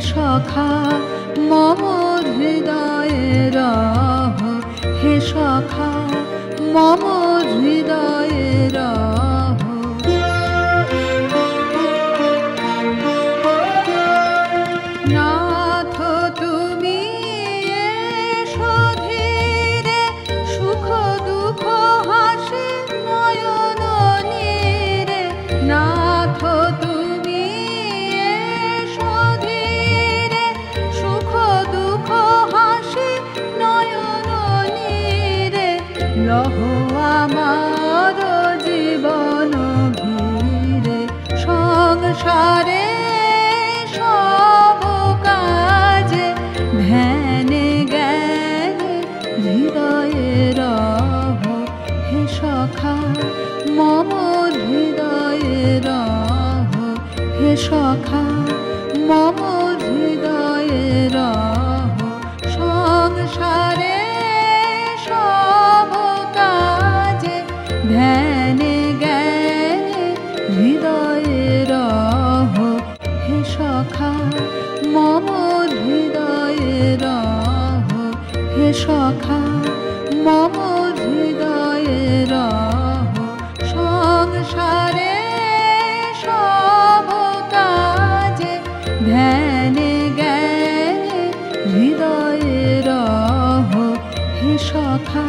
সখা মম হৃদয়ে রহ, হে সখা মম হৃদয়ে রহ। নাথ তুমি এসো ধীরে, সুখ দুঃখ হাসি নয়ন নীরে। নাথ তুমি এসো ধীরে, সুখ দুঃখ হাসি নয়ন নীরে। লহ আমার জীবন ঘিরে, সংসারে সব কাজে ধ্যানে জ্ঞানে হৃদয়ে রহ, হে সখা মম হৃদয়ে রহ, হে সখা মম হৃদয়ে রহ। সংসারে সব কাজে ধ্যানে জ্ঞানে হৃদয়ে রহ, হে সখা মম হৃদয়ে রহ, হে সখা মম হৃদয়ে রহ। সংসারে সব কাজে ধ্যানে জ্ঞানে হৃদয়ে রহ, হে সখা।